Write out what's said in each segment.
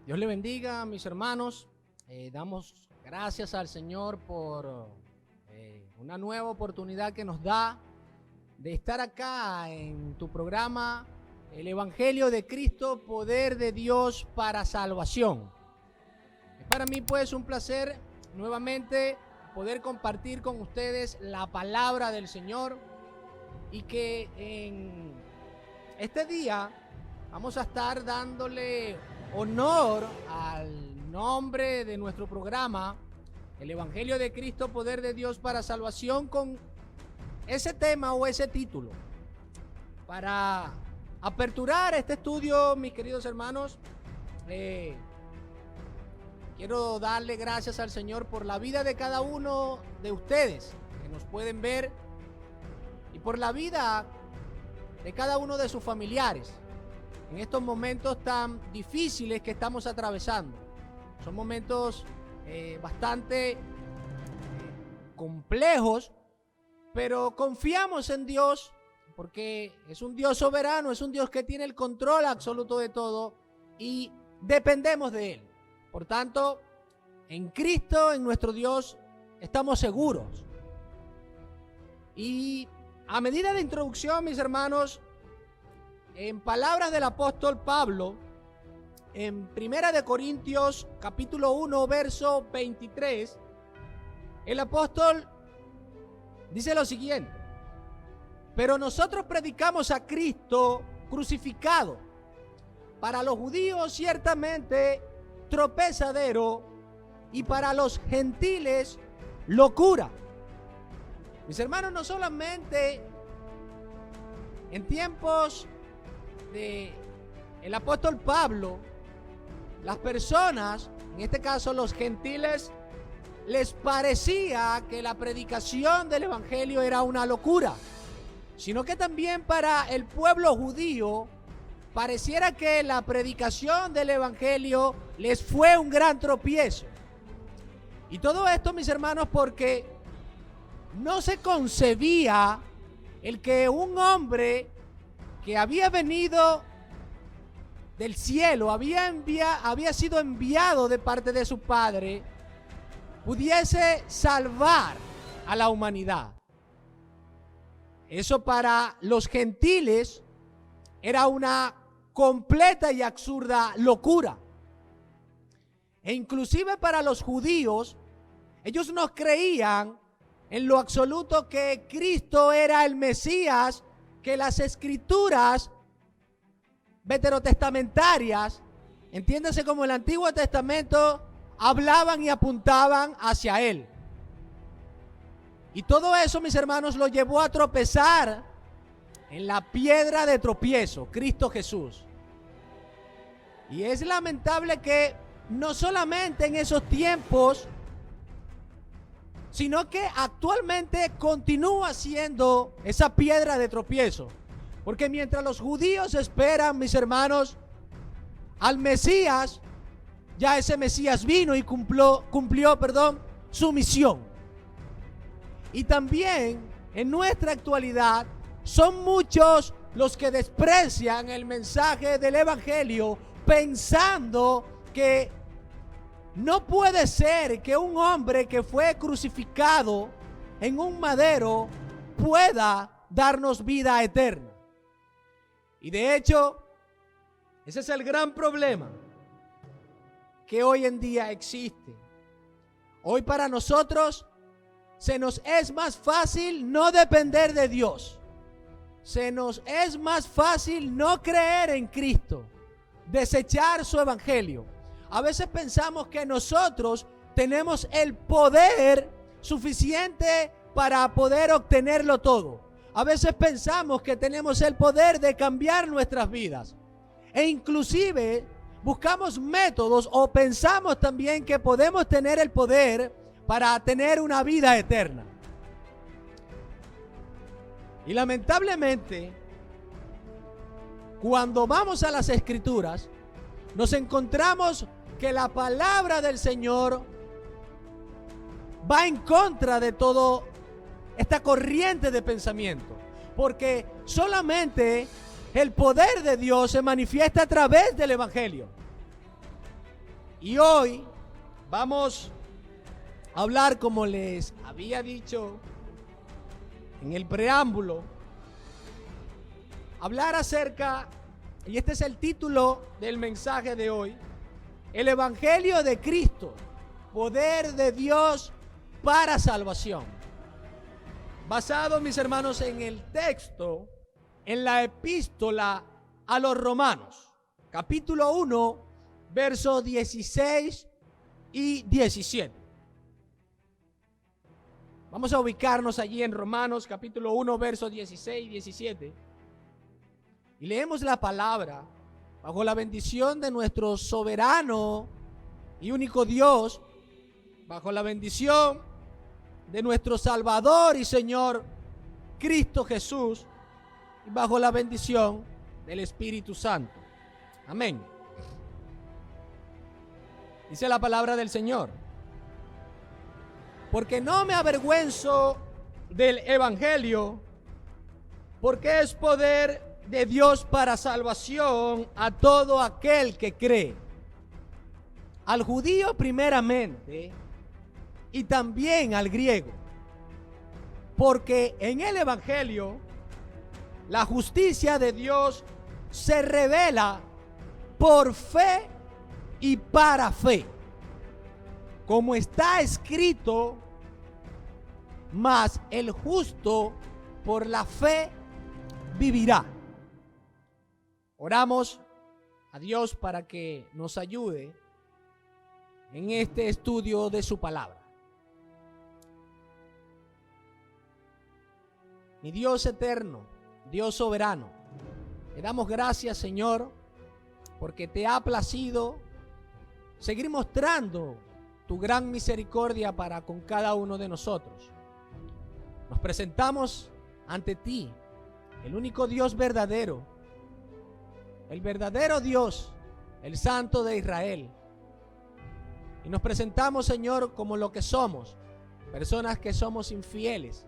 Dios le bendiga, mis hermanos. Damos gracias al Señor por una nueva oportunidad que nos da de estar acá en tu programa, el Evangelio de Cristo, Poder de Dios para Salvación. Es para mí pues un placer nuevamente poder compartir con ustedes la palabra del Señor y que en este día vamos a estar dándole honor al nombre de nuestro programa, el Evangelio de Cristo, Poder de Dios para Salvación, con ese tema o ese título. Para aperturar este estudio, mis queridos hermanos, quiero darle gracias al Señor por la vida de cada uno de ustedes que nos pueden ver y por la vida de cada uno de sus familiares en estos momentos tan difíciles que estamos atravesando. Son momentos bastante complejos, pero confiamos en Dios porque es un Dios soberano, es un Dios que tiene el control absoluto de todo y dependemos de Él. Por tanto, en Cristo, en nuestro Dios, estamos seguros. Y a medida de introducción, mis hermanos, en palabras del apóstol Pablo, en 1 Corintios capítulo 1, verso 23, el apóstol dice lo siguiente: pero nosotros predicamos a Cristo crucificado, para los judíos ciertamente tropezadero y para los gentiles locura. Mis hermanos, no solamente en tiempos de el apóstol Pablo, las personas, en este caso los gentiles, les parecía que la predicación del evangelio era una locura, sino que también para el pueblo judío pareciera que la predicación del evangelio les fue un gran tropiezo. Y todo esto, mis hermanos, porque no se concebía el que un hombre que había venido del cielo, había sido enviado de parte de su Padre, pudiese salvar a la humanidad. Eso para los gentiles era una completa y absurda locura. E inclusive para los judíos, ellos no creían en lo absoluto que Cristo era el Mesías, que las escrituras veterotestamentarias, entiéndase como el Antiguo Testamento, hablaban y apuntaban hacia Él. Y todo eso, mis hermanos, lo llevó a tropezar en la piedra de tropiezo, Cristo Jesús. Y es lamentable que no solamente en esos tiempos, sino que actualmente continúa siendo esa piedra de tropiezo. Porque mientras los judíos esperan, mis hermanos, al Mesías, ya ese Mesías vino y cumplió su misión. Y también en nuestra actualidad son muchos los que desprecian el mensaje del evangelio, pensando que no puede ser que un hombre que fue crucificado en un madero pueda darnos vida eterna. Y de hecho, ese es el gran problema que hoy en día existe. Hoy para nosotros se nos es más fácil no depender de Dios. Se nos es más fácil no creer en Cristo, desechar su evangelio. A veces pensamos que nosotros tenemos el poder suficiente para poder obtenerlo todo. A veces pensamos que tenemos el poder de cambiar nuestras vidas. E inclusive buscamos métodos o pensamos también que podemos tener el poder para tener una vida eterna. Y lamentablemente, cuando vamos a las Escrituras, nos encontramos que la palabra del Señor va en contra de todo esta corriente de pensamiento, porque solamente el poder de Dios se manifiesta a través del evangelio. Y hoy vamos a hablar, como les había dicho en el preámbulo, hablar acerca, y este es el título del mensaje de hoy, el Evangelio de Cristo, poder de Dios para salvación. Basado, mis hermanos, en el texto, en la epístola a los Romanos, capítulo 1, versos 16 y 17. Vamos a ubicarnos allí en Romanos, capítulo 1, versos 16 y 17. Y leemos la palabra bajo la bendición de nuestro soberano y único Dios, bajo la bendición de nuestro Salvador y Señor Cristo Jesús, y bajo la bendición del Espíritu Santo. Amén. Dice la palabra del Señor: porque no me avergüenzo del Evangelio, porque es poder de Dios para salvación a todo aquel que cree, al judío primeramente y también al griego, porque en el Evangelio la justicia de Dios se revela por fe y para fe, como está escrito: mas el justo por la fe vivirá. Oramos a Dios para que nos ayude en este estudio de su palabra. Mi Dios eterno, Dios soberano, le damos gracias, Señor, porque te ha placido seguir mostrando tu gran misericordia para con cada uno de nosotros. Nos presentamos ante ti, el único Dios verdadero, el verdadero Dios, el Santo de Israel. Y nos presentamos, Señor, como lo que somos, personas que somos infieles,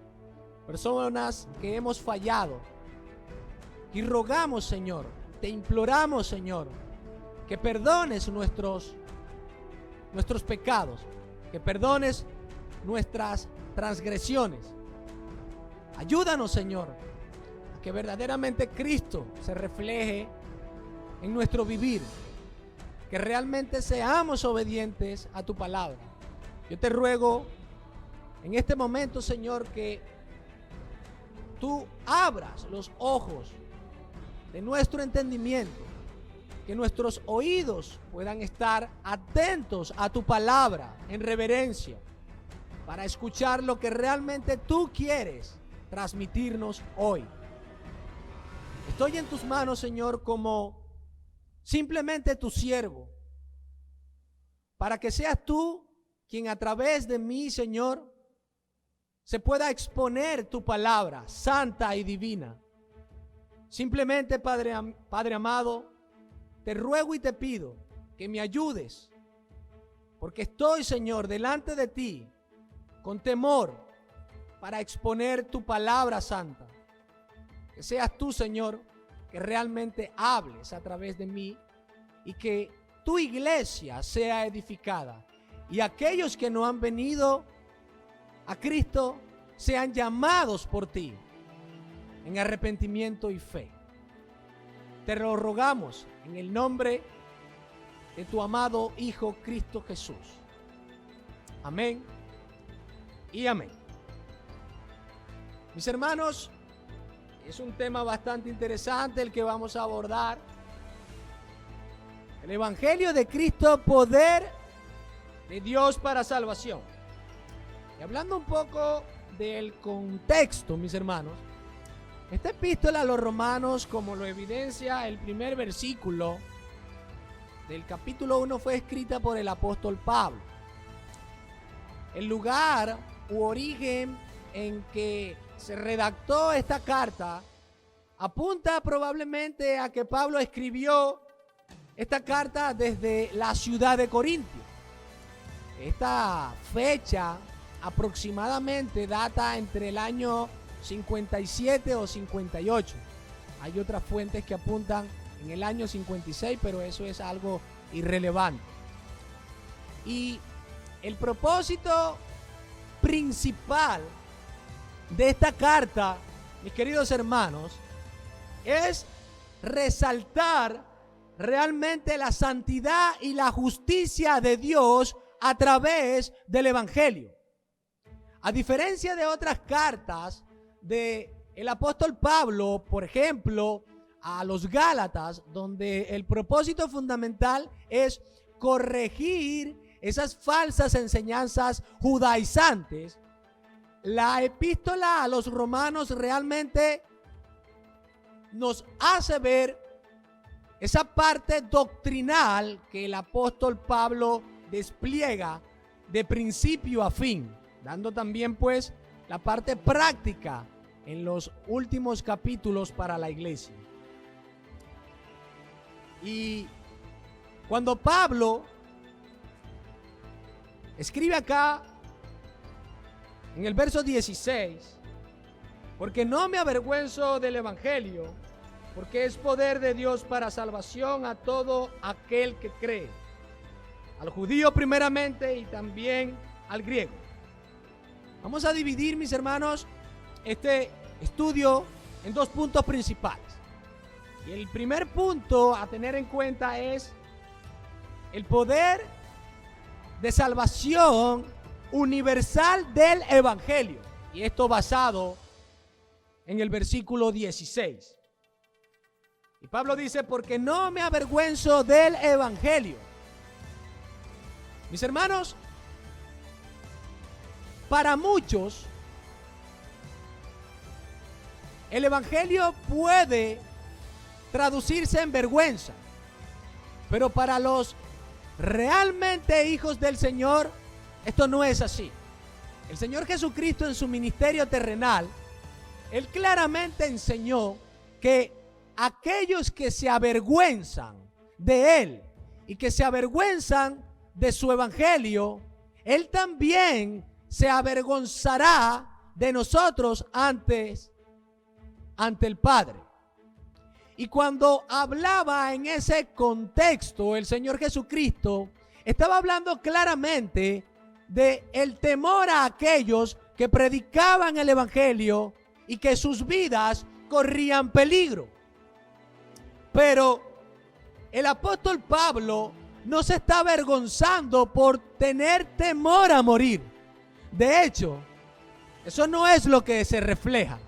personas que hemos fallado. Y rogamos, Señor, te imploramos, Señor, que perdones nuestros pecados, que perdones nuestras transgresiones. Ayúdanos, Señor, a que verdaderamente Cristo se refleje en nuestro vivir, que realmente seamos obedientes a tu palabra. Yo te ruego en este momento, Señor, que tú abras los ojos de nuestro entendimiento, que nuestros oídos puedan estar atentos a tu palabra en reverencia, para escuchar lo que realmente tú quieres transmitirnos hoy. Estoy en tus manos, Señor, como simplemente tu siervo, para que seas tú quien a través de mí, Señor, se pueda exponer tu palabra santa y divina. Simplemente, Padre amado, te ruego y te pido que me ayudes, porque estoy, Señor, delante de ti con temor para exponer tu palabra santa. Que seas tú, Señor, que realmente hables a través de mí y que tu iglesia sea edificada y aquellos que no han venido a Cristo sean llamados por ti en arrepentimiento y fe. Te lo rogamos en el nombre de tu amado Hijo Cristo Jesús. Amén y amén. Mis hermanos, es un tema bastante interesante el que vamos a abordar. El Evangelio de Cristo, poder de Dios para salvación. Y hablando un poco del contexto, mis hermanos, esta epístola a los Romanos, como lo evidencia el primer versículo del capítulo 1, fue escrita por el apóstol Pablo. El lugar u origen en que se redactó esta carta apunta probablemente a que Pablo escribió esta carta desde la ciudad de Corintio. Esta fecha aproximadamente data entre el año 57 o 58. Hay otras fuentes que apuntan en el año 56, pero eso es algo irrelevante. Y el propósito principal de esta carta, mis queridos hermanos, es resaltar realmente la santidad y la justicia de Dios a través del Evangelio. A diferencia de otras cartas del apóstol Pablo, por ejemplo, a los Gálatas, donde el propósito fundamental es corregir esas falsas enseñanzas judaizantes, la epístola a los romanos realmente nos hace ver esa parte doctrinal que el apóstol Pablo despliega de principio a fin, dando también pues la parte práctica en los últimos capítulos para la iglesia. Y cuando Pablo escribe acá en el verso 16, porque no me avergüenzo del evangelio, porque es poder de Dios para salvación a todo aquel que cree, al judío primeramente y también al griego. Vamos a dividir, mis hermanos, este estudio en dos puntos principales. Y el primer punto a tener en cuenta es el poder de salvación universal del evangelio. Y esto basado en el versículo 16. Y Pablo dice, porque no me avergüenzo del evangelio. Mis hermanos, para muchos, el evangelio puede traducirse en vergüenza, pero para los realmente hijos del Señor, esto no es así. El Señor Jesucristo en su ministerio terrenal, Él claramente enseñó que aquellos que se avergüenzan de Él y que se avergüenzan de su evangelio, Él también se avergonzará de nosotros ante el Padre. Y cuando hablaba en ese contexto, el Señor Jesucristo estaba hablando claramente de el temor a aquellos que predicaban el evangelio y que sus vidas corrían peligro. Pero el apóstol Pablo no se está avergonzando por tener temor a morir. De hecho, eso no es lo que se refleja.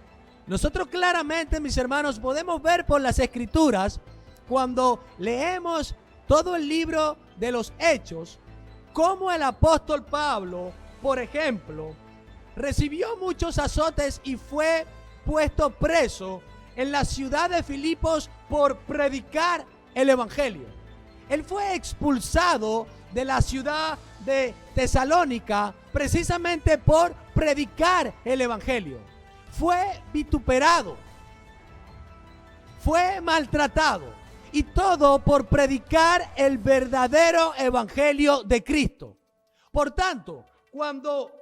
Nosotros claramente, mis hermanos, podemos ver por las escrituras, cuando leemos todo el libro de los Hechos, cómo el apóstol Pablo, por ejemplo, recibió muchos azotes y fue puesto preso en la ciudad de Filipos por predicar el evangelio. Él fue expulsado de la ciudad de Tesalónica precisamente por predicar el evangelio. Fue vituperado, fue maltratado, y todo por predicar el verdadero evangelio de Cristo. Por tanto, cuando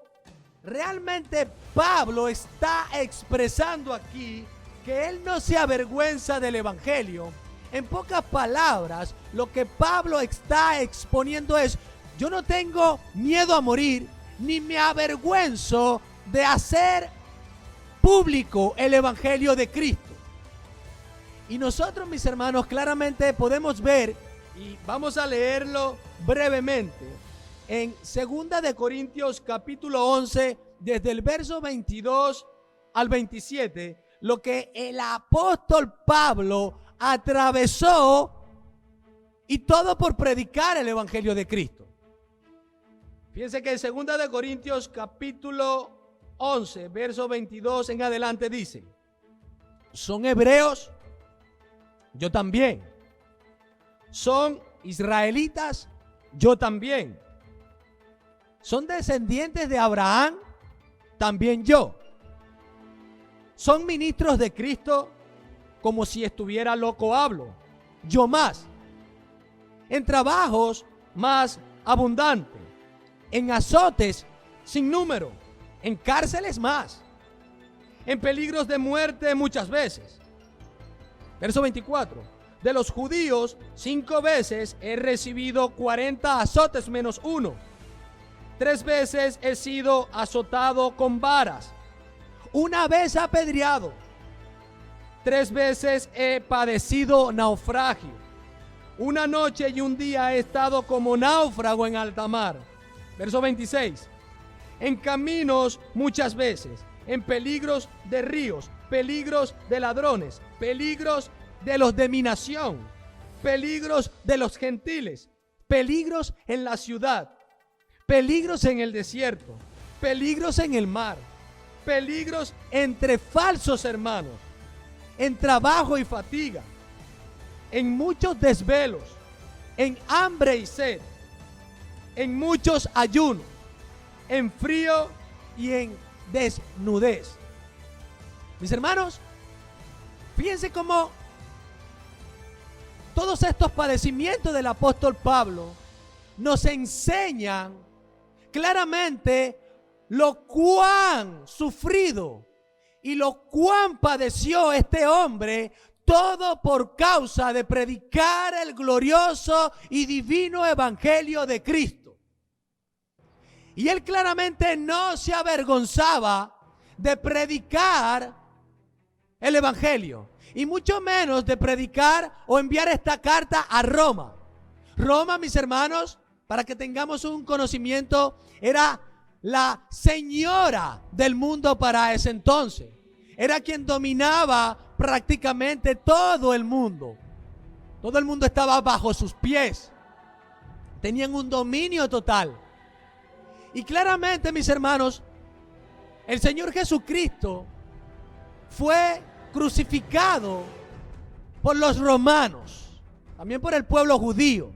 realmente Pablo está expresando aquí que él no se avergüenza del evangelio, en pocas palabras, lo que Pablo está exponiendo es: yo no tengo miedo a morir, ni me avergüenzo de hacer público el evangelio de Cristo. Y nosotros, mis hermanos, claramente podemos ver, y vamos a leerlo brevemente, en 2 de Corintios capítulo 11, desde el verso 22 al 27, lo que el apóstol Pablo atravesó, y todo por predicar el evangelio de Cristo. Fíjense que en 2 de Corintios capítulo 11, verso 22 en adelante dice: ¿son hebreos? Yo también. ¿Son israelitas? Yo también. ¿Son descendientes de Abraham? También yo. ¿Son ministros de Cristo? Como si estuviera loco hablo. Yo más. En trabajos más abundante. En azotes sin número. En cárceles más. En peligros de muerte muchas veces. Verso 24. de los judíos 5 veces he recibido 40 azotes menos 1. 3 veces he sido azotado con varas. 1 vez apedreado. 3 veces he padecido naufragio. 1 noche y 1 día he estado como náufrago en alta mar. Verso 26. En caminos muchas veces, en peligros de ríos, peligros de ladrones, peligros de los de mi nación, peligros de los gentiles, peligros en la ciudad, peligros en el desierto, peligros en el mar, peligros entre falsos hermanos, en trabajo y fatiga, en muchos desvelos, en hambre y sed, en muchos ayunos, en frío y en desnudez. Mis hermanos, fíjense cómo todos estos padecimientos del apóstol Pablo nos enseñan claramente lo cuán sufrido y lo cuán padeció este hombre, todo por causa de predicar el glorioso y divino evangelio de Cristo. Y él claramente no se avergonzaba de predicar el evangelio, y mucho menos de predicar o enviar esta carta a Roma. Roma, mis hermanos, para que tengamos un conocimiento, era la señora del mundo para ese entonces. Era quien dominaba prácticamente todo el mundo. Todo el mundo estaba bajo sus pies. Tenían un dominio total. Y claramente, mis hermanos, el Señor Jesucristo fue crucificado por los romanos, también por el pueblo judío,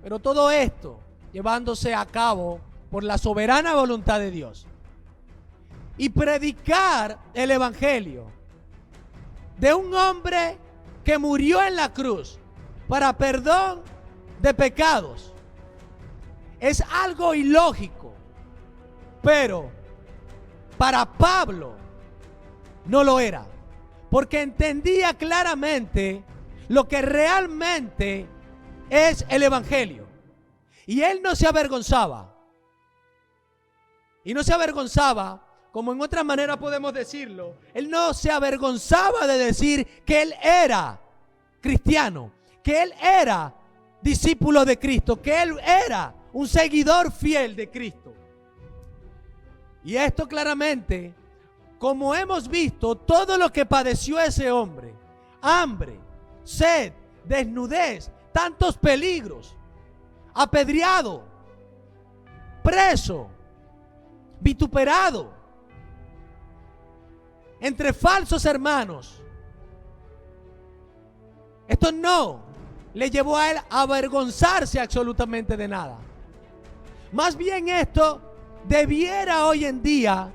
pero todo esto llevándose a cabo por la soberana voluntad de Dios. Y predicar el evangelio de un hombre que murió en la cruz para perdón de pecados es algo ilógico, pero para Pablo no lo era, porque entendía claramente lo que realmente es el evangelio, y él no se avergonzaba. Y no se avergonzaba, como en otra manera podemos decirlo, él no se avergonzaba de decir que él era cristiano, que él era discípulo de Cristo, que él era un seguidor fiel de Cristo. Y esto claramente, como hemos visto, todo lo que padeció ese hombre, hambre, sed, desnudez, tantos peligros, apedreado, preso, vituperado, entre falsos hermanos. Esto no le llevó a él a avergonzarse absolutamente de nada. Más bien esto debiera hoy en día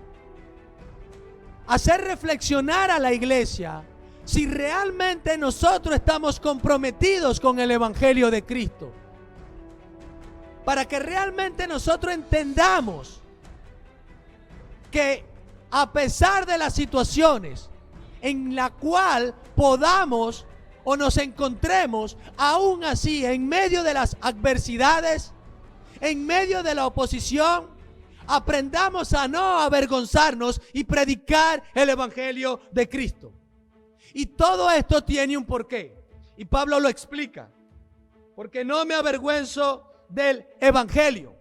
hacer reflexionar a la iglesia si realmente nosotros estamos comprometidos con el evangelio de Cristo, para que realmente nosotros entendamos que a pesar de las situaciones en la cual podamos o nos encontremos, aún así en medio de las adversidades, en medio de la oposición, aprendamos a no avergonzarnos y predicar el evangelio de Cristo. Y todo esto tiene un porqué, y Pablo lo explica: porque no me avergüenzo del evangelio.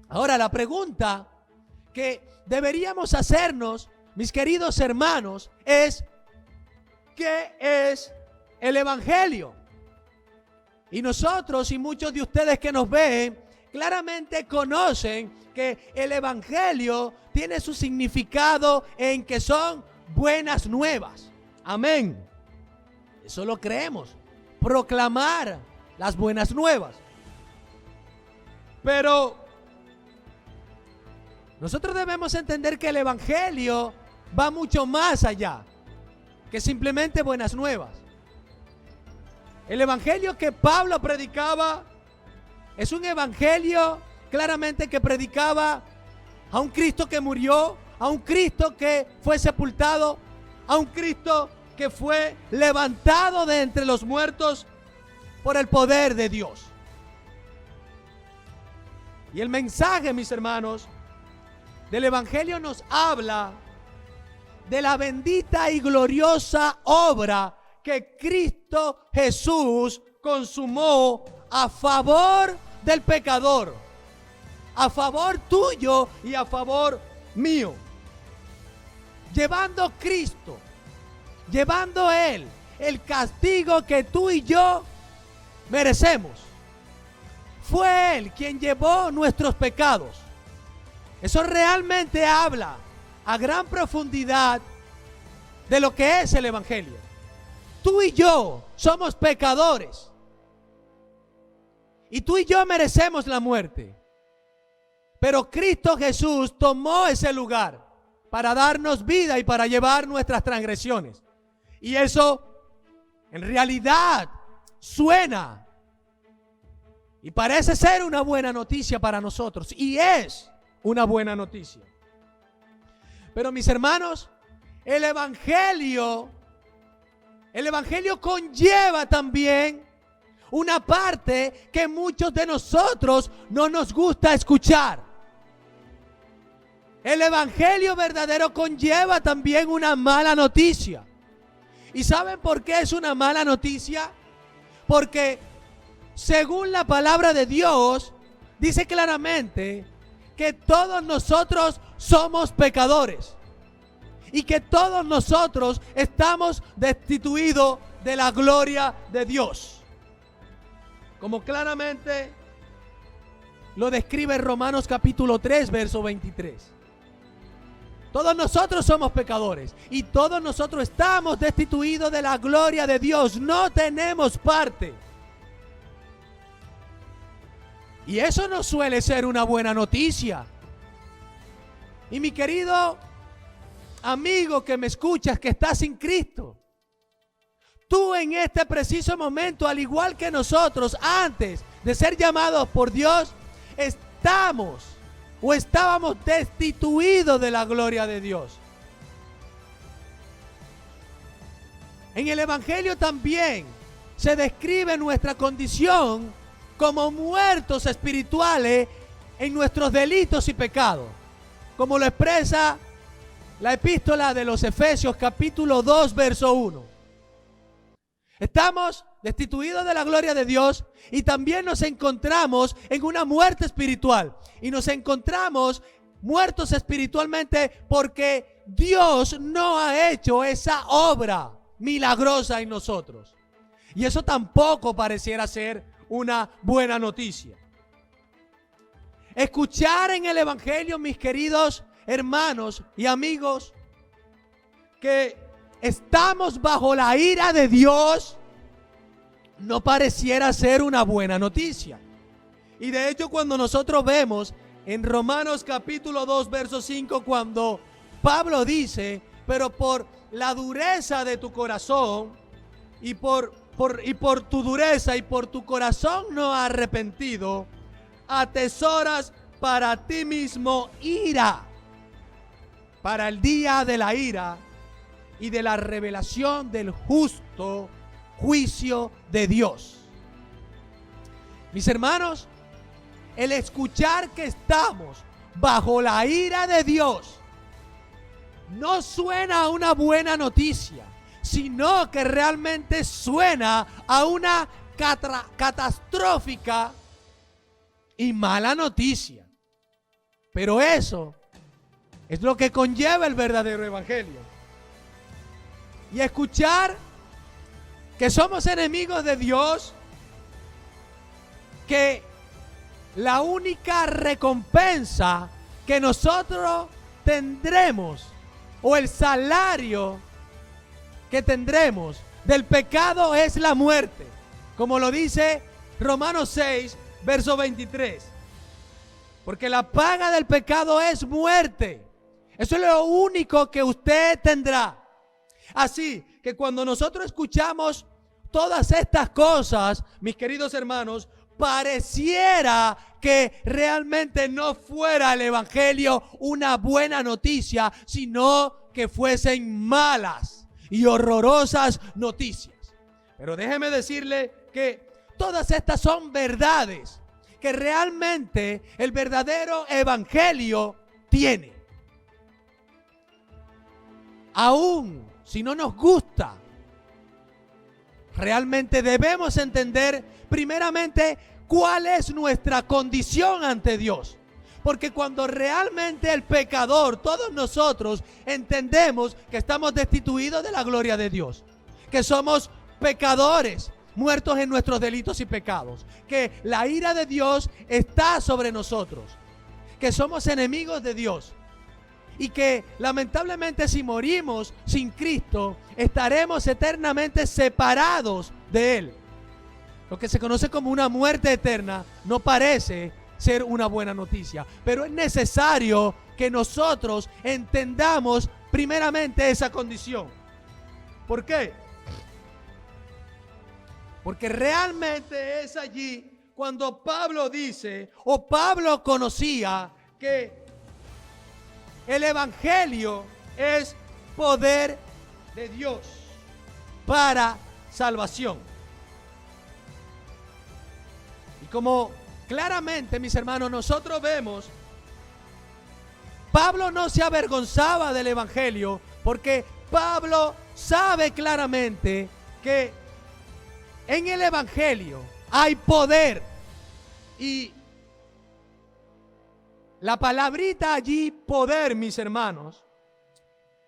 Ahora, la pregunta que deberíamos hacernos, mis queridos hermanos, es: ¿qué es el evangelio? Y nosotros y muchos de ustedes que nos ven claramente conocen que el evangelio tiene su significado en que son buenas nuevas. Amén. Eso lo creemos. Proclamar las buenas nuevas. Pero nosotros debemos entender que el evangelio va mucho más allá que simplemente buenas nuevas. El evangelio que Pablo predicaba es un evangelio claramente que predicaba a un Cristo que murió, a un Cristo que fue sepultado, a un Cristo que fue levantado de entre los muertos por el poder de Dios. Y el mensaje, mis hermanos, del Evangelio nos habla de la bendita y gloriosa obra que Cristo Jesús consumó a favor del pecador, a favor tuyo y a favor mío. Llevando Cristo, llevando Él el castigo que tú y yo merecemos. Fue Él quien llevó nuestros pecados. Eso realmente habla a gran profundidad de lo que es el Evangelio. Tú y yo somos pecadores. Y tú y yo merecemos la muerte. Pero Cristo Jesús tomó ese lugar para darnos vida y para llevar nuestras transgresiones. Y eso en realidad suena y parece ser una buena noticia para nosotros. Y es una buena noticia. Pero mis hermanos, el Evangelio conlleva también una parte que muchos de nosotros no nos gusta escuchar. El Evangelio verdadero conlleva también una mala noticia. ¿Y saben por qué es una mala noticia? Porque según la palabra de Dios, dice claramente que todos nosotros somos pecadores y que todos nosotros estamos destituidos de la gloria de Dios, como claramente lo describe Romanos capítulo 3, verso 23. Todos nosotros somos pecadores y todos nosotros estamos destituidos de la gloria de Dios. No tenemos parte. Y eso no suele ser una buena noticia. Y mi querido amigo que me escuchas, que estás sin Cristo, tú en este preciso momento, al igual que nosotros, antes de ser llamados por Dios, estábamos destituidos de la gloria de Dios. En el Evangelio también se describe nuestra condición como muertos espirituales en nuestros delitos y pecados, como lo expresa la epístola de los Efesios capítulo 2 verso 1. Estamos destituidos de la gloria de Dios y también nos encontramos en una muerte espiritual. Y nos encontramos muertos espiritualmente porque Dios no ha hecho esa obra milagrosa en nosotros. Y eso tampoco pareciera ser una buena noticia. Escuchar en el Evangelio, mis queridos hermanos y amigos, que estamos bajo la ira de Dios, no pareciera ser una buena noticia. Y de hecho, cuando nosotros vemos en Romanos capítulo 2 verso 5, cuando Pablo dice: pero por la dureza de tu corazón y por tu dureza y por tu corazón no arrepentido, atesoras para ti mismo ira, para el día de la ira y de la revelación del justo juicio de Dios. Mis hermanos, el escuchar que estamos bajo la ira de Dios no suena a una buena noticia, sino que realmente suena a una catastrófica y mala noticia. Pero eso es lo que conlleva el verdadero evangelio. Y escuchar que somos enemigos de Dios, que la única recompensa que nosotros tendremos, o el salario que tendremos del pecado, es la muerte, como lo dice Romanos 6 verso 23, porque la paga del pecado es muerte. Eso es lo único que usted tendrá. Así que cuando nosotros escuchamos todas estas cosas, mis queridos hermanos, pareciera que realmente no fuera el evangelio una buena noticia, sino que fuesen malas. y horrorosas noticias. Pero déjeme decirle que todas estas son verdades que realmente el verdadero evangelio tiene. Aún si no nos gusta, realmente debemos entender primeramente cuál es nuestra condición ante Dios. Porque cuando realmente el pecador, todos nosotros, entendemos que estamos destituidos de la gloria de Dios, que somos pecadores, muertos en nuestros delitos y pecados, que la ira de Dios está sobre nosotros, que somos enemigos de Dios y que lamentablemente si morimos sin Cristo estaremos eternamente separados de Él. Lo que se conoce como una muerte eterna no parece ser una buena noticia, pero es necesario que nosotros entendamos primeramente esa condición. ¿Por qué? Porque realmente es allí cuando Pablo dice, o Pablo conocía, que el evangelio es poder de Dios para salvación. Y como claramente, mis hermanos, nosotros vemos, Pablo no se avergonzaba del evangelio, porque Pablo sabe claramente que en el evangelio hay poder. Y la palabrita allí, poder, mis hermanos,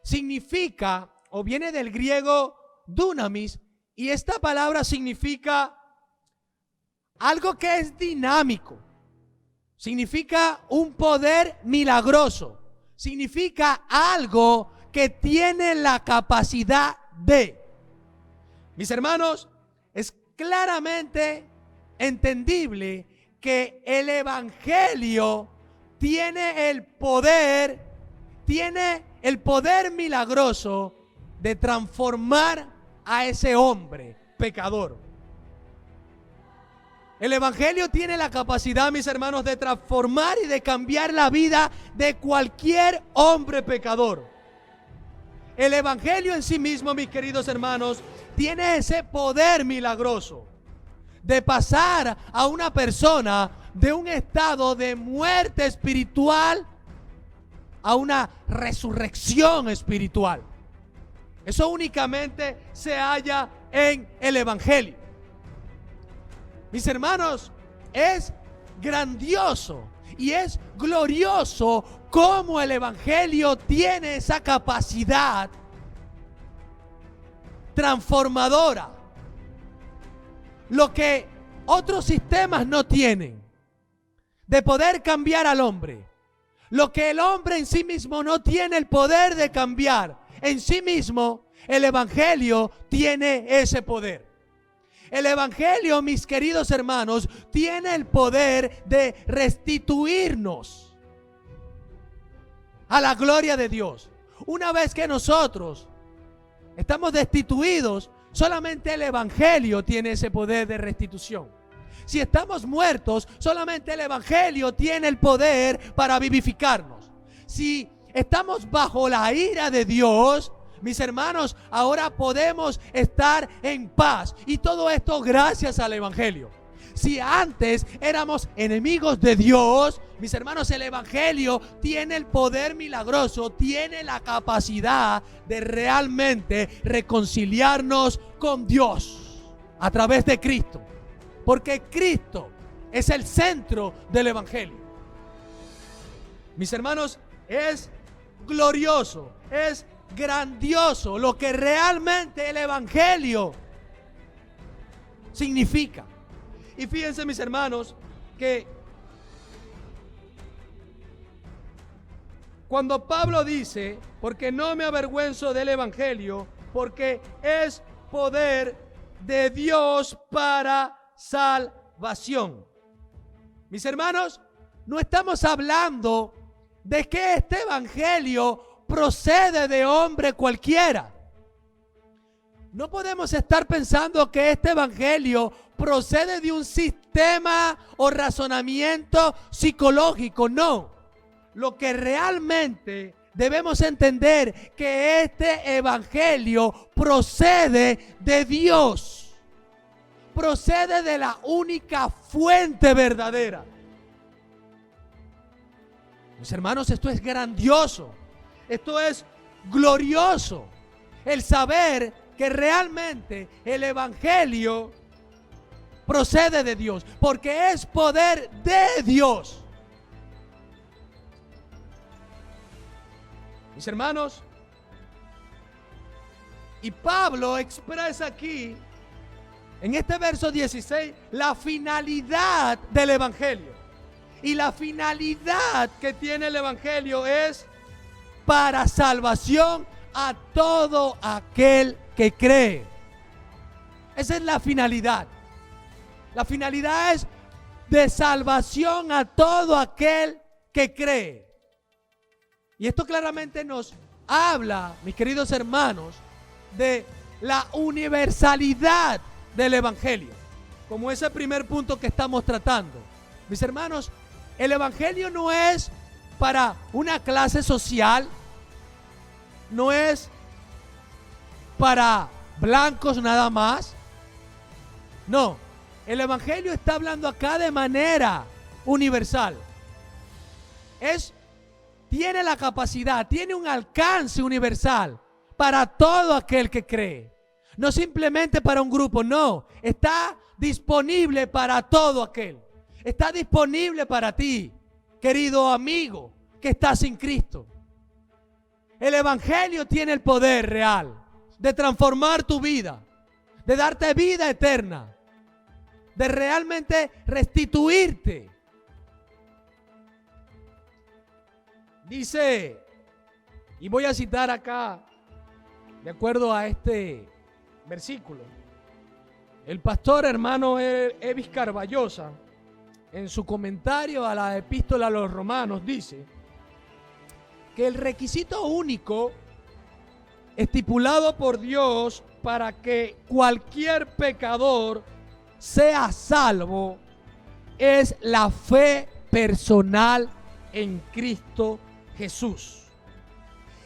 significa, o viene del griego dunamis, y esta palabra significa algo que es dinámico, significa un poder milagroso, significa algo que tiene la capacidad de. Mis hermanos, es claramente entendible que el evangelio tiene el poder milagroso de transformar a ese hombre pecador. El evangelio tiene la capacidad, mis hermanos, de transformar y de cambiar la vida de cualquier hombre pecador. El evangelio en sí mismo, mis queridos hermanos, tiene ese poder milagroso de pasar a una persona de un estado de muerte espiritual a una resurrección espiritual. Eso únicamente se halla en el evangelio. Mis hermanos, es grandioso y es glorioso cómo el evangelio tiene esa capacidad transformadora, lo que otros sistemas no tienen, de poder cambiar al hombre, lo que el hombre en sí mismo no tiene el poder de cambiar en sí mismo. El evangelio tiene ese poder. El evangelio, mis queridos hermanos, tiene el poder de restituirnos a la gloria de Dios. Una vez que nosotros estamos destituidos, solamente el evangelio tiene ese poder de restitución. Si estamos muertos, solamente el evangelio tiene el poder para vivificarnos. Si estamos bajo la ira de Dios, mis hermanos, ahora podemos estar en paz. Y todo esto gracias al evangelio. Si antes éramos enemigos de Dios, mis hermanos, el evangelio tiene el poder milagroso, tiene la capacidad de realmente reconciliarnos con Dios a través de Cristo. Porque Cristo es el centro del evangelio. Mis hermanos, es glorioso, es grandioso lo que realmente el evangelio significa. Y fíjense, mis hermanos, que cuando Pablo dice, porque no me avergüenzo del evangelio, porque es poder de Dios para salvación. Mis hermanos, no estamos hablando de que este evangelio procede de hombre cualquiera. No podemos estar pensando que este evangelio procede de un sistema o razonamiento psicológico. No. Lo que realmente debemos entender que este evangelio procede de Dios. Procede de la única fuente verdadera. Mis hermanos, esto es grandioso. Esto es glorioso. El saber que realmente el evangelio procede de Dios, porque es poder de Dios. Mis hermanos, y Pablo expresa aquí, en este verso 16, la finalidad del evangelio. Y la finalidad que tiene el evangelio es para salvación a todo aquel que cree. Esa es la finalidad. La finalidad es de salvación a todo aquel que cree. Y esto claramente nos habla, mis queridos hermanos, de la universalidad del evangelio, como ese primer punto que estamos tratando. Mis hermanos, el evangelio no es para una clase social, no es para blancos nada más. No, el evangelio está hablando acá de manera universal. Tiene la capacidad, tiene un alcance universal para todo aquel que cree. No simplemente para un grupo, no. Está disponible para todo aquel. Está disponible para ti, querido amigo, que estás en Cristo. El evangelio tiene el poder real de transformar tu vida, de darte vida eterna, de realmente restituirte. Dice, y voy a citar acá, de acuerdo a este versículo, el pastor hermano Evis Carballosa, en su comentario a la epístola a los romanos, dice que el requisito único estipulado por Dios para que cualquier pecador sea salvo es la fe personal en Cristo Jesús.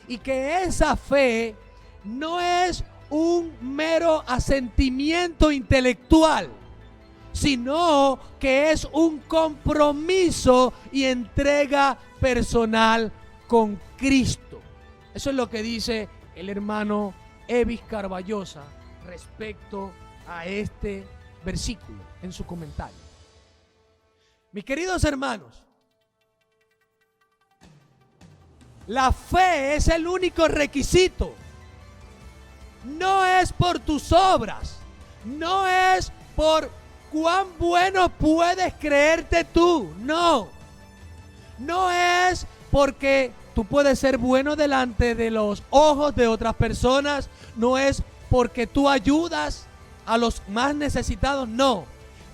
Y que esa fe no es un mero asentimiento intelectual, sino que es un compromiso y entrega personal con Cristo. Eso es lo que dice el hermano Evis Carballosa respecto a este versículo en su comentario. Mis queridos hermanos, la fe es el único requisito. No es por tus obras, no es por cuán bueno puedes creerte tú, no. No es porque tú puedes ser bueno delante de los ojos de otras personas, no es porque tú ayudas a los más necesitados, no.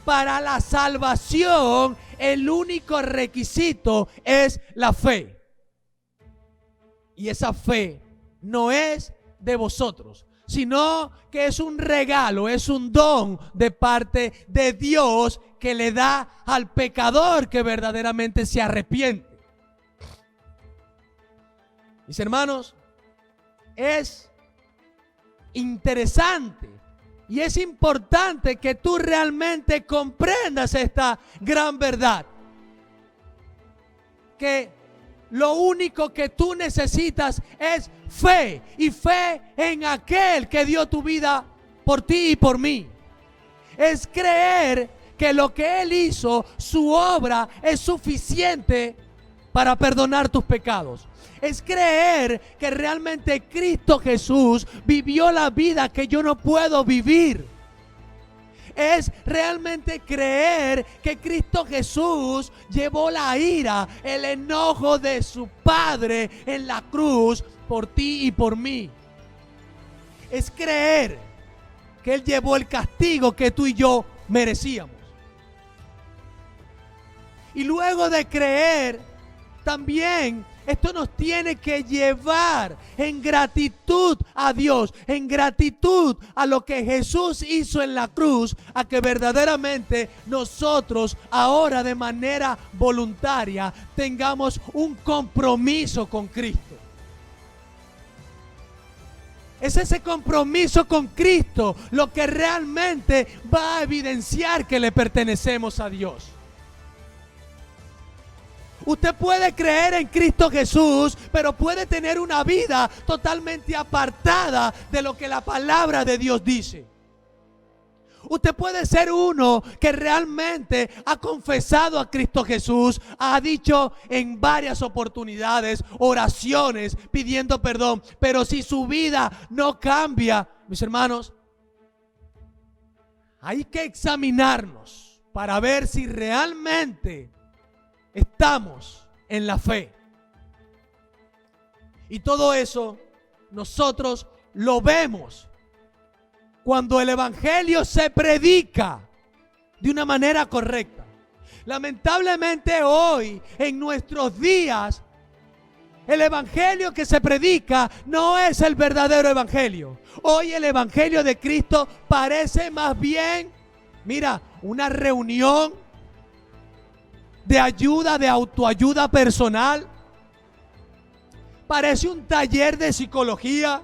Para la salvación, el único requisito es la fe. Y esa fe no es de vosotros, sino que es un regalo, es un don de parte de Dios que le da al pecador que verdaderamente se arrepiente. Mis hermanos, es interesante y es importante que tú realmente comprendas esta gran verdad. Que lo único que tú necesitas es fe, y fe en aquel que dio tu vida por ti y por mí. Es creer que lo que Él hizo, su obra, es suficiente para perdonar tus pecados. Es creer que realmente Cristo Jesús vivió la vida que yo no puedo vivir. Es realmente creer que Cristo Jesús llevó la ira, el enojo de su Padre en la cruz por ti y por mí. Es creer que Él llevó el castigo que tú y yo merecíamos. Y luego de creer, también esto nos tiene que llevar en gratitud a Dios, en gratitud a lo que Jesús hizo en la cruz, a que verdaderamente nosotros ahora de manera voluntaria tengamos un compromiso con Cristo. Es ese compromiso con Cristo lo que realmente va a evidenciar que le pertenecemos a Dios. Usted puede creer en Cristo Jesús, pero puede tener una vida totalmente apartada de lo que la palabra de Dios dice. Usted puede ser uno que realmente ha confesado a Cristo Jesús, ha dicho en varias oportunidades, oraciones, pidiendo perdón, pero si su vida no cambia, mis hermanos, hay que examinarnos para ver si realmente estamos en la fe. Y todo eso nosotros lo vemos cuando el evangelio se predica de una manera correcta. Lamentablemente hoy, en nuestros días, el evangelio que se predica no es el verdadero evangelio. Hoy el evangelio de Cristo parece más bien, mira, una reunión de ayuda, de autoayuda personal. Parece un taller de psicología.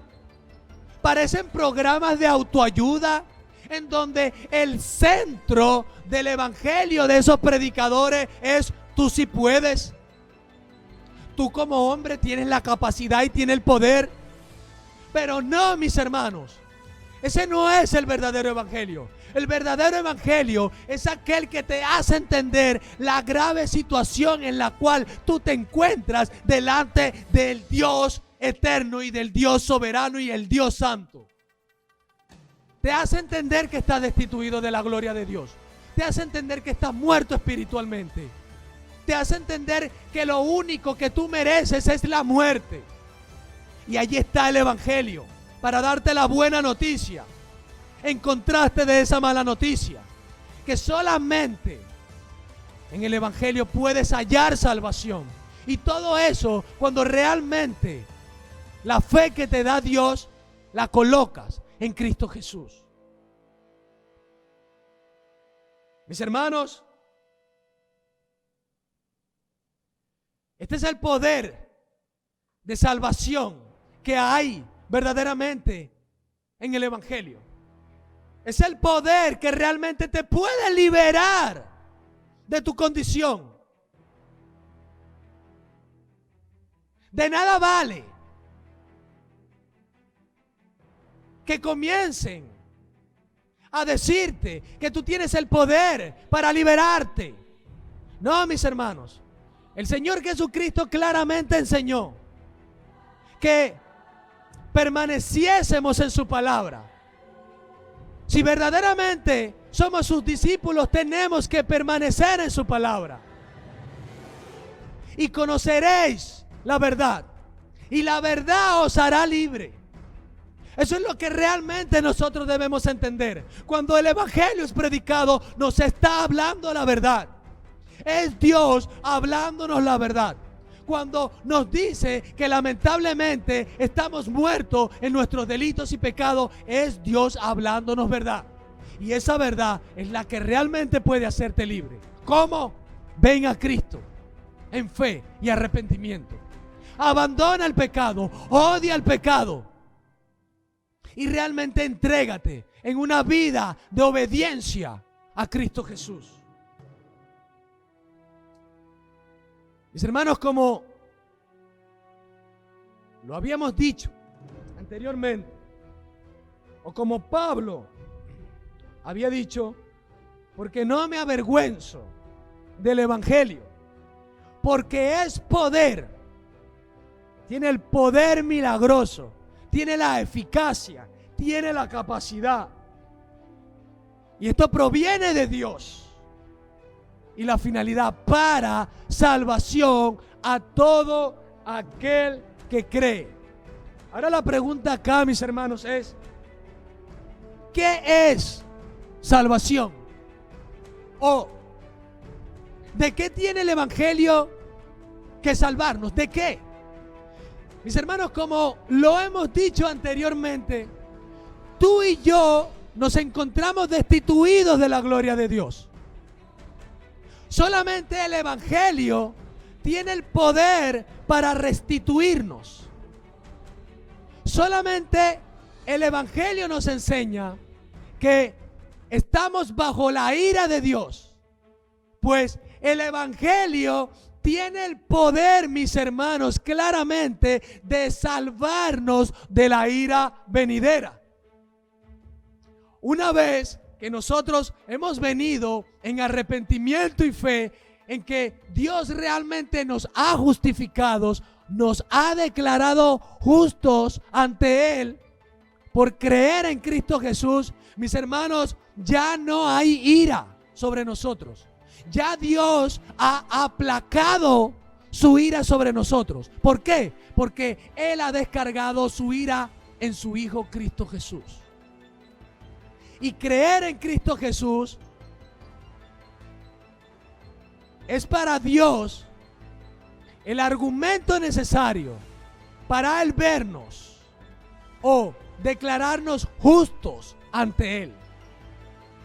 Parecen programas de autoayuda en donde el centro del evangelio de esos predicadores es: tú sí puedes. Tú como hombre tienes la capacidad y tienes el poder. Pero no, mis hermanos, ese no es el verdadero evangelio. El verdadero evangelio es aquel que te hace entender la grave situación en la cual tú te encuentras delante del Dios eterno y del Dios soberano y el Dios santo. Te hace entender que estás destituido de la gloria de Dios. Te hace entender que estás muerto espiritualmente. Te hace entender que lo único que tú mereces es la muerte. Y allí está el evangelio para darte la buena noticia, en contraste de esa mala noticia, que solamente en el evangelio puedes hallar salvación. Y todo eso cuando realmente la fe que te da Dios la colocas en Cristo Jesús. Mis hermanos, este es el poder de salvación que hay verdaderamente en el evangelio. Es el poder que realmente te puede liberar de tu condición. De nada vale que comiencen a decirte que tú tienes el poder para liberarte. No, mis hermanos, el Señor Jesucristo claramente enseñó que permaneciésemos en su palabra. Si verdaderamente somos sus discípulos, tenemos que permanecer en su palabra. Y conoceréis la verdad, y la verdad os hará libre. Eso es lo que realmente nosotros debemos entender. Cuando el evangelio es predicado, nos está hablando la verdad. Es Dios hablándonos la verdad. Cuando nos dice que lamentablemente estamos muertos en nuestros delitos y pecados, es Dios hablándonos verdad. Y esa verdad es la que realmente puede hacerte libre. ¿Cómo? Ven a Cristo en fe y arrepentimiento. Abandona el pecado, odia el pecado y realmente entrégate en una vida de obediencia a Cristo Jesús. Mis hermanos, como lo habíamos dicho anteriormente, o como Pablo había dicho, porque no me avergüenzo del evangelio, porque es poder, tiene el poder milagroso, tiene la eficacia, tiene la capacidad, y esto proviene de Dios. Y la finalidad para salvación a todo aquel que cree. Ahora la pregunta acá, mis hermanos, es: ¿qué es salvación? ¿O de qué tiene el evangelio que salvarnos? ¿De qué? Mis hermanos, como lo hemos dicho anteriormente, tú y yo nos encontramos destituidos de la gloria de Dios. Solamente el evangelio tiene el poder para restituirnos. Solamente el Evangelio nos enseña que estamos bajo la ira de Dios, pues el Evangelio tiene el poder, mis hermanos, claramente de salvarnos de la ira venidera. Una vez que nosotros hemos venido en arrepentimiento y fe, en que Dios realmente nos ha justificado, nos ha declarado justos ante Él por creer en Cristo Jesús, mis hermanos, ya no hay ira sobre nosotros. Ya Dios ha aplacado su ira sobre nosotros. ¿Por qué? Porque Él ha descargado su ira en su Hijo Cristo Jesús. Y creer en Cristo Jesús es para Dios el argumento necesario para Él vernos o declararnos justos ante Él.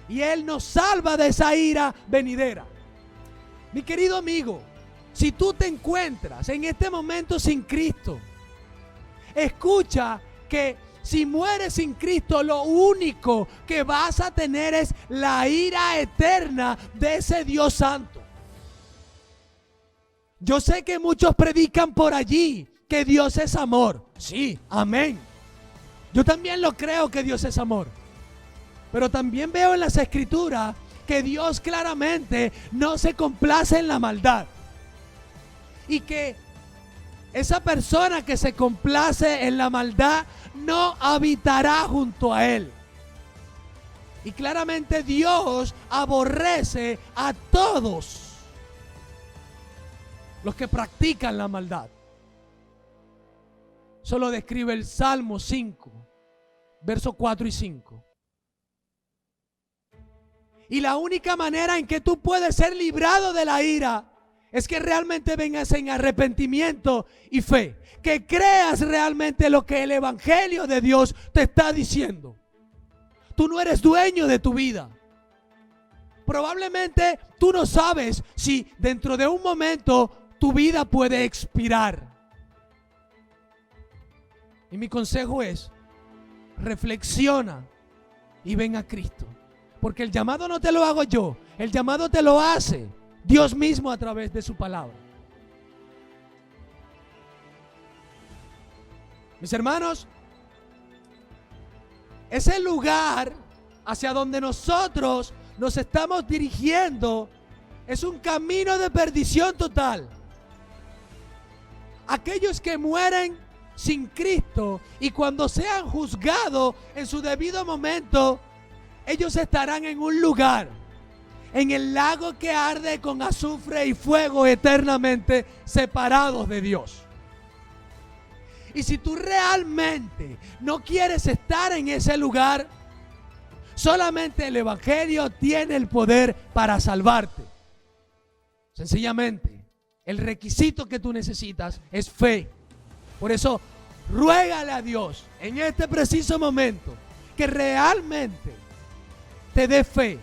Y Él nos salva de esa ira venidera. Mi querido amigo, si tú te encuentras en este momento sin Cristo, escucha que si mueres sin Cristo, lo único que vas a tener es la ira eterna de ese Dios santo. Yo sé que muchos predican por allí que Dios es amor. Sí, amén. Yo también lo creo que Dios es amor. Pero también veo en las Escrituras que Dios claramente no se complace en la maldad. Y que esa persona que se complace en la maldad no habitará junto a Él. Y claramente Dios aborrece a todos los que practican la maldad. Eso lo describe el Salmo 5, versos 4 y 5. Y la única manera en que tú puedes ser librado de la ira es que realmente vengas en arrepentimiento y fe. Que creas realmente lo que el Evangelio de Dios te está diciendo. Tú no eres dueño de tu vida. Probablemente tú no sabes si dentro de un momento tu vida puede expirar. Y mi consejo es, reflexiona y ven a Cristo. Porque el llamado no te lo hago yo, el llamado te lo hace Dios mismo a través de su palabra. Mis hermanos, ese lugar hacia donde nosotros nos estamos dirigiendo es un camino de perdición total. Aquellos que mueren sin Cristo y cuando sean juzgados en su debido momento, ellos estarán en un lugar, en el lago que arde con azufre y fuego, eternamente separados de Dios. Y si tú realmente no quieres estar en ese lugar, solamente el Evangelio tiene el poder para salvarte. Sencillamente, el requisito que tú necesitas es fe. Por eso, ruégale a Dios en este preciso momento que realmente te dé fe,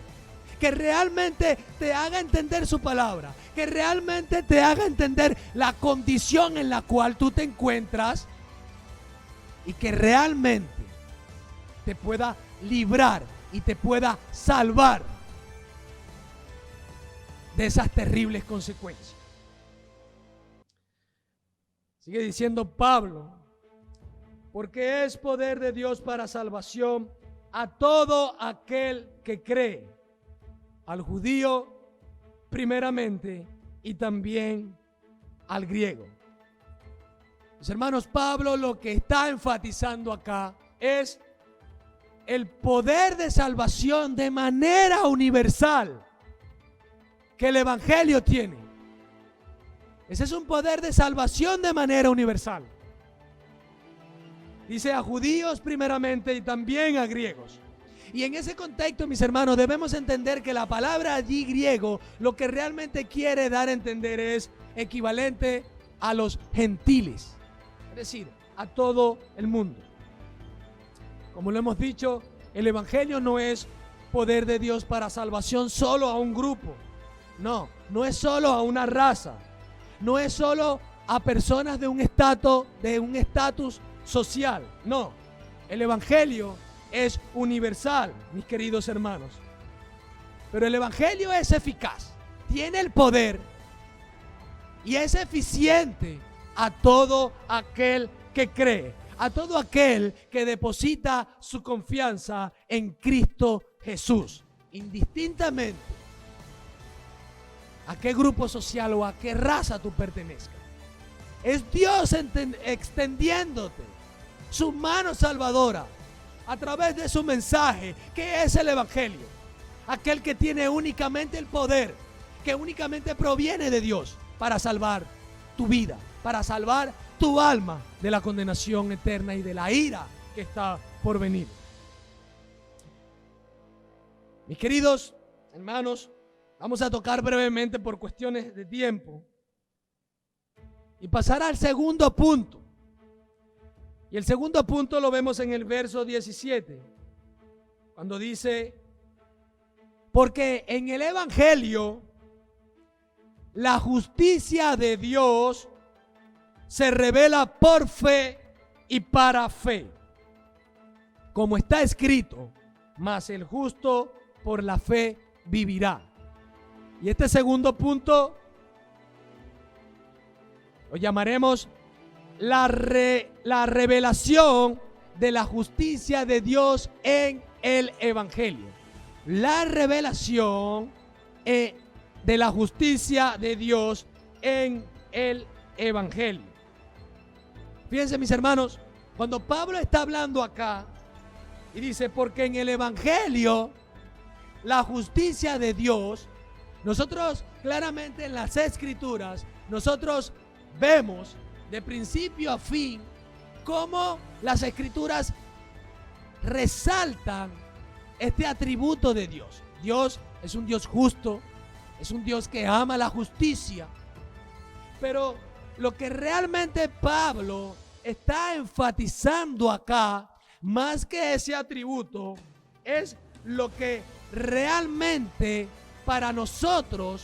que realmente te haga entender su palabra, que realmente te haga entender la condición en la cual tú te encuentras y que realmente te pueda librar y te pueda salvar de esas terribles consecuencias. Sigue diciendo Pablo, porque es poder de Dios para salvación a todo aquel que cree, al judío primeramente y también al griego. Mis hermanos, Pablo lo que está enfatizando acá es el poder de salvación de manera universal que el Evangelio tiene. Ese es un poder de salvación de manera universal. Dice a judíos primeramente y también a griegos. Y en ese contexto, mis hermanos, debemos entender que la palabra allí griego lo que realmente quiere dar a entender es equivalente a los gentiles, es decir, a todo el mundo. Como lo hemos dicho, el Evangelio no es poder de Dios para salvación solo a un grupo. No es solo a una raza. No es solo a personas de un estatus social. No, El evangelio es universal, mis queridos hermanos. Pero el evangelio es eficaz, tiene el poder y es eficiente a todo aquel que cree, a todo aquel que deposita su confianza en Cristo Jesús, indistintamente a qué grupo social o a qué raza tú pertenezcas. Es Dios extendiéndote su mano salvadora a través de su mensaje, que es el evangelio. Aquel que tiene únicamente el poder, que únicamente proviene de Dios para salvar tu vida, para salvar tu alma de la condenación eterna y de la ira que está por venir. Mis queridos hermanos, vamos a tocar brevemente por cuestiones de tiempo y pasar al segundo punto. Y el segundo punto lo vemos en el verso 17, cuando dice: porque en el evangelio la justicia de Dios se revela por fe y para fe, como está escrito, mas el justo por la fe vivirá. Y este segundo punto lo llamaremos la revelación de la justicia de Dios en el evangelio. La revelación de la justicia de Dios en el evangelio. Fíjense, mis hermanos, cuando Pablo está hablando acá y dice: porque en el evangelio la justicia de Dios, nosotros claramente en las escrituras, nosotros vemos de principio a fin cómo las escrituras resaltan este atributo de Dios. Dios es un Dios justo, es un Dios que ama la justicia. Pero lo que realmente Pablo está enfatizando acá, más que ese atributo, es lo que realmente para nosotros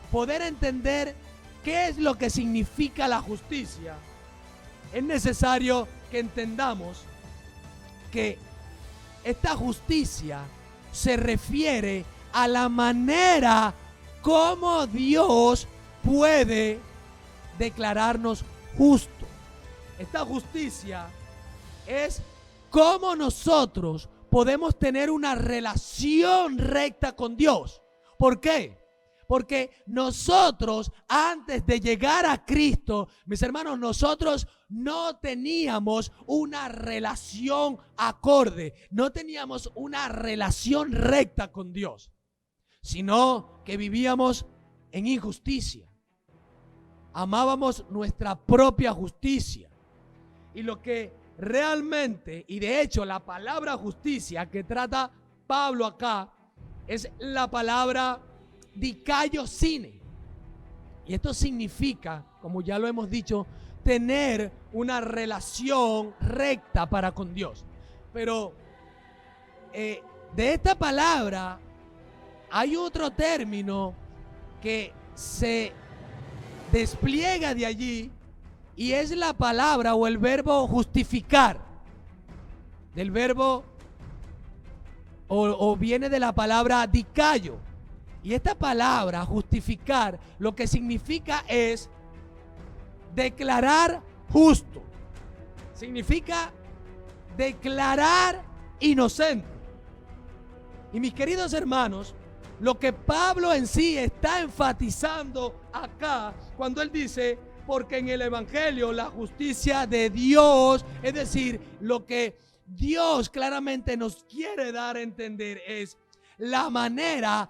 poder entender qué es lo que significa la justicia. Es necesario que entendamos que esta justicia se refiere a la manera como Dios puede declararnos justos. Esta justicia es cómo nosotros podemos tener una relación recta con Dios. ¿Por qué? Porque nosotros, antes de llegar a Cristo, mis hermanos, nosotros no teníamos una relación acorde, no teníamos una relación recta con Dios, sino que vivíamos en injusticia. Amábamos nuestra propia justicia. Y lo que realmente, y de hecho la palabra justicia que trata Pablo acá, es la palabra dikaiosune. Y esto significa, como ya lo hemos dicho, tener una relación recta para con Dios. Pero de esta palabra hay otro término que se despliega de allí, y es la palabra o el verbo justificar. Del verbo o viene de la palabra dikaio. Y esta palabra justificar lo que significa es declarar justo. Significa declarar inocente. Y mis queridos hermanos, lo que Pablo en sí está enfatizando acá cuando él dice: porque en el evangelio la justicia de Dios, es decir, lo que Dios claramente nos quiere dar a entender es la manera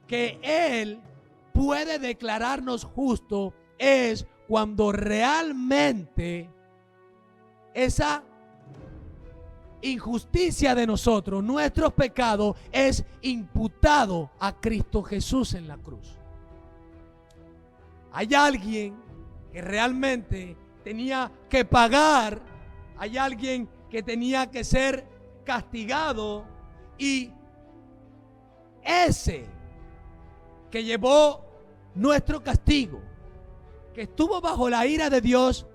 que Él puede declararnos justo, es cuando realmente esa injusticia de nosotros, nuestros pecados, es imputado a Cristo Jesús en la cruz. Hay alguien que realmente tenía que pagar, hay alguien que tenía que ser castigado, y ese que llevó nuestro castigo, que estuvo bajo la ira de Dios,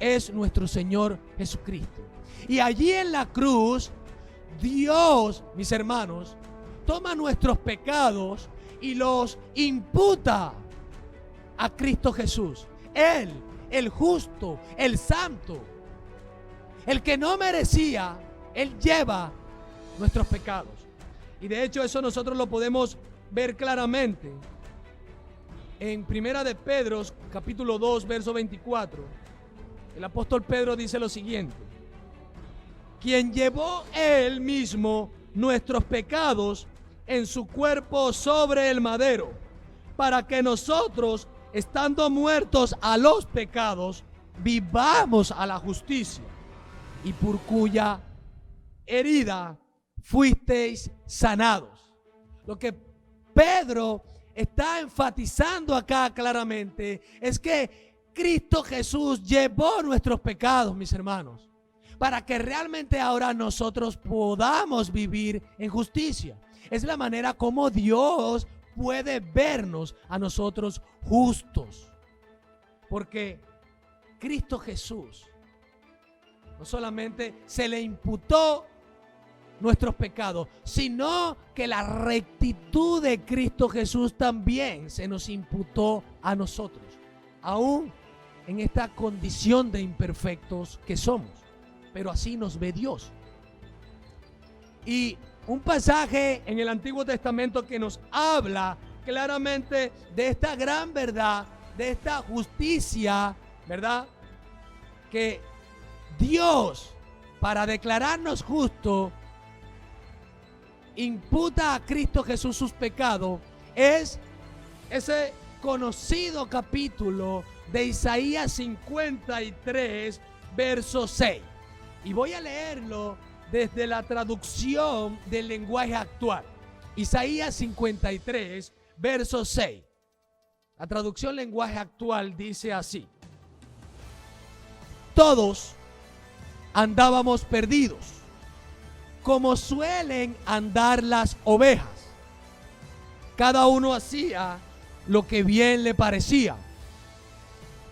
es nuestro Señor Jesucristo. Y allí en la cruz, Dios, mis hermanos, toma nuestros pecados y los imputa a Cristo Jesús. Él, el justo, el santo, el que no merecía, Él lleva nuestros pecados. Y de hecho eso nosotros lo podemos ver claramente en Primera de Pedro, capítulo 2, verso 24. El apóstol Pedro dice lo siguiente: quien llevó Él mismo nuestros pecados en su cuerpo sobre el madero, para que nosotros, estando muertos a los pecados, vivamos a la justicia, y por cuya herida fuisteis sanados. Lo que Pedro está enfatizando acá claramente es que Cristo Jesús llevó nuestros pecados, mis hermanos, para que realmente ahora nosotros podamos vivir en justicia. Es la manera como Dios puede vernos a nosotros justos, porque Cristo Jesús no solamente se le imputó nuestros pecados, sino que la rectitud de Cristo Jesús también se nos imputó a nosotros, aún en esta condición de imperfectos que somos. Pero así nos ve Dios. Y un pasaje en el Antiguo Testamento que nos habla claramente de esta gran verdad, de esta justicia, ¿verdad? Que Dios, para declararnos justos, imputa a Cristo Jesús sus pecados, es ese conocido capítulo de Isaías 53, verso 6. Y voy a leerlo desde la traducción del lenguaje actual. Isaías 53, verso 6. La traducción lenguaje actual dice así: todos andábamos perdidos, como suelen andar las ovejas. Cada uno hacía lo que bien le parecía.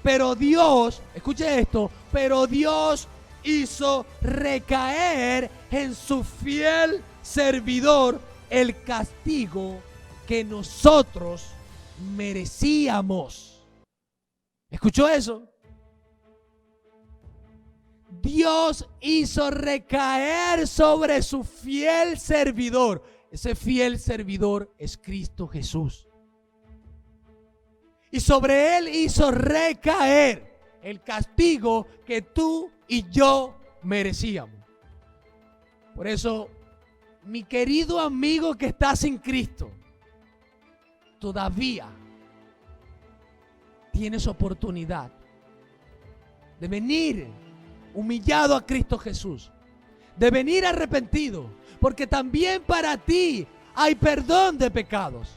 Pero Dios, escuche esto, pero Dios hizo recaer en su fiel servidor el castigo que nosotros merecíamos. ¿Escuchó eso? Dios hizo recaer sobre su fiel servidor. Ese fiel servidor es Cristo Jesús. Y sobre Él hizo recaer el castigo que tú y yo merecíamos. Por eso, mi querido amigo que está sin Cristo, todavía tienes oportunidad de venir humillado a Cristo Jesús, de venir arrepentido, porque también para ti hay perdón de pecados.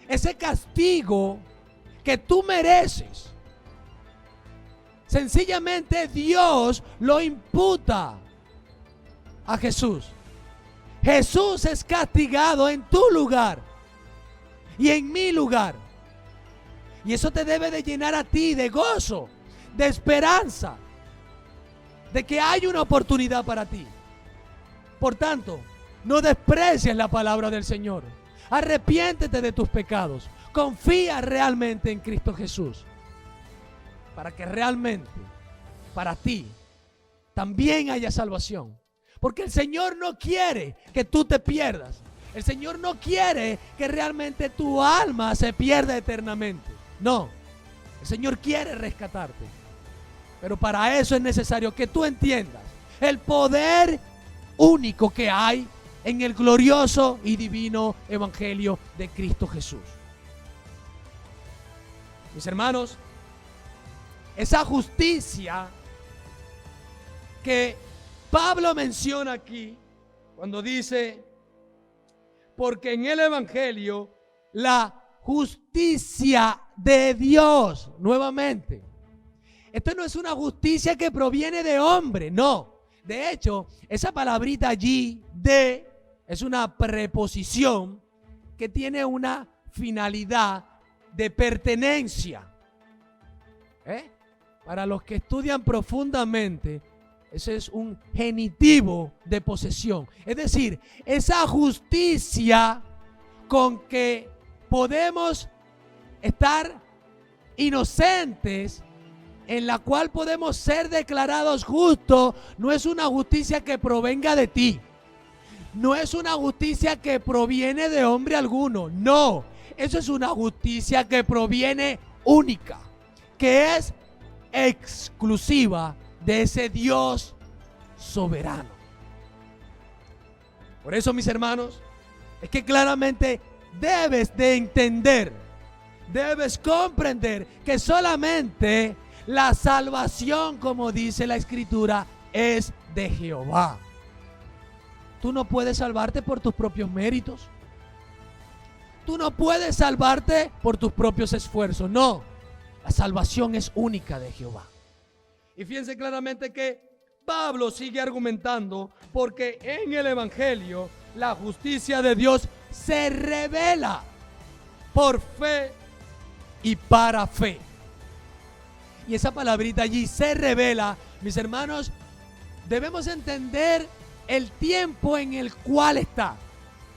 Ese castigo que tú mereces, sencillamente Dios lo imputa a Jesús. Jesús es castigado en tu lugar y en mi lugar. Y eso te debe de llenar a ti de gozo, de esperanza, de que hay una oportunidad para ti. Por tanto, no desprecies la palabra del Señor. Arrepiéntete de tus pecados. Confía realmente en Cristo Jesús, para que realmente para ti también haya salvación. Porque el Señor no quiere que tú te pierdas. El Señor no quiere que realmente tu alma se pierda eternamente. No, el Señor quiere rescatarte. Pero para eso es necesario que tú entiendas el poder único que hay en el glorioso y divino evangelio de Cristo Jesús. Mis hermanos, esa justicia que Pablo menciona aquí cuando dice, porque en el evangelio la justicia de Dios, nuevamente, esto no es una justicia que proviene de hombre, no. De hecho, esa palabrita allí, de, es una preposición que tiene una finalidad de pertenencia. Para los que estudian profundamente, ese es un genitivo de posesión. Es decir, esa justicia con que podemos estar inocentes, en la cual podemos ser declarados justos, no es una justicia que provenga de ti. No es una justicia que proviene de hombre alguno. No, eso es una justicia que proviene única, que es exclusiva de ese Dios soberano. Por eso, mis hermanos, es que claramente debes de entender, debes comprender que solamente la salvación, como dice la Escritura, es de Jehová. Tú no puedes salvarte por tus propios méritos. Tú no puedes salvarte por tus propios esfuerzos. No, la salvación es única de Jehová. Y fíjense claramente que Pablo sigue argumentando porque en el Evangelio la justicia de Dios se revela por fe y para fe. Y esa palabrita allí, se revela, mis hermanos, debemos entender el tiempo en el cual está.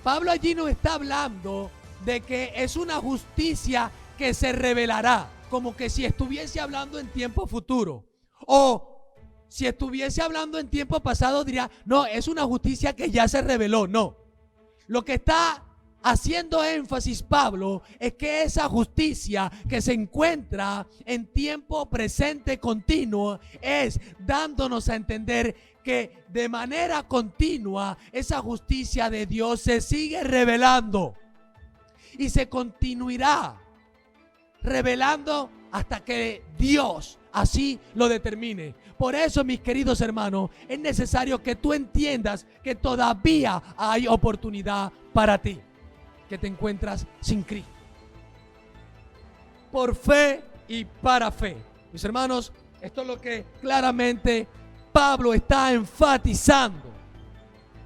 Pablo allí no está hablando de que es una justicia que se revelará, como que si estuviese hablando en tiempo futuro. O si estuviese hablando en tiempo pasado diría, no, es una justicia que ya se reveló. No, lo que está haciendo énfasis Pablo es que esa justicia que se encuentra en tiempo presente continuo es dándonos a entender que de manera continua esa justicia de Dios se sigue revelando y se continuará revelando hasta que Dios así lo determine. Por eso, mis queridos hermanos, es necesario que tú entiendas que todavía hay oportunidad para ti, que te encuentras sin Cristo. Por fe y para fe. Mis hermanos, esto es lo que claramente Pablo está enfatizando.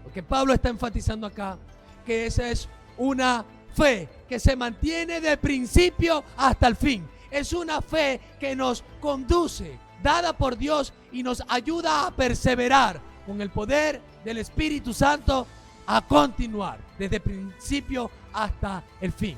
Lo que Pablo está enfatizando acá, que esa es una fe que se mantiene de principio hasta el fin. Es una fe que nos conduce, dada por Dios, y nos ayuda a perseverar con el poder del Espíritu Santo a continuar desde el principio hasta el fin.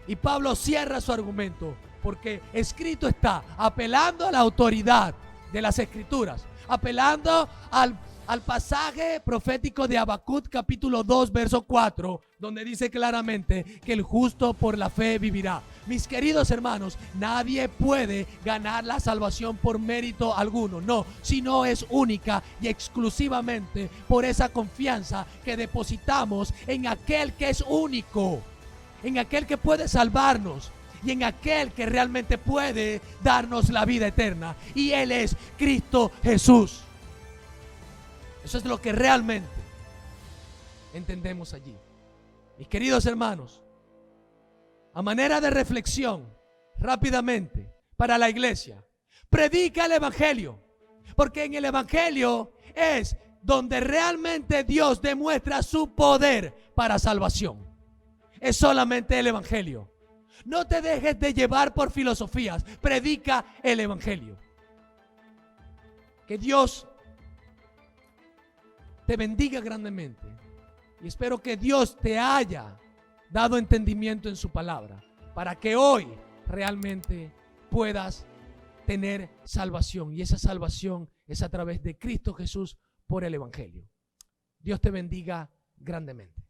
Y Pablo cierra su argumento porque escrito está, apelando a la autoridad de las Escrituras, apelando al pasaje profético de Habacuc capítulo 2 verso 4, donde dice claramente que el justo por la fe vivirá. Mis queridos hermanos, nadie puede ganar la salvación por mérito alguno, no, sino es única y exclusivamente por esa confianza que depositamos en aquel que es único, en aquel que puede salvarnos y en aquel que realmente puede darnos la vida eterna, y Él es Cristo Jesús. Eso es lo que realmente entendemos allí. Mis queridos hermanos, a manera de reflexión, rápidamente, para la iglesia, predica el Evangelio, porque en el Evangelio es donde realmente Dios demuestra su poder para salvación. Es solamente el Evangelio. No te dejes de llevar por filosofías, predica el Evangelio. Que Dios te bendiga grandemente, y espero que Dios te haya dado entendimiento en su palabra para que hoy realmente puedas tener salvación, y esa salvación es a través de Cristo Jesús por el Evangelio. Dios te bendiga grandemente.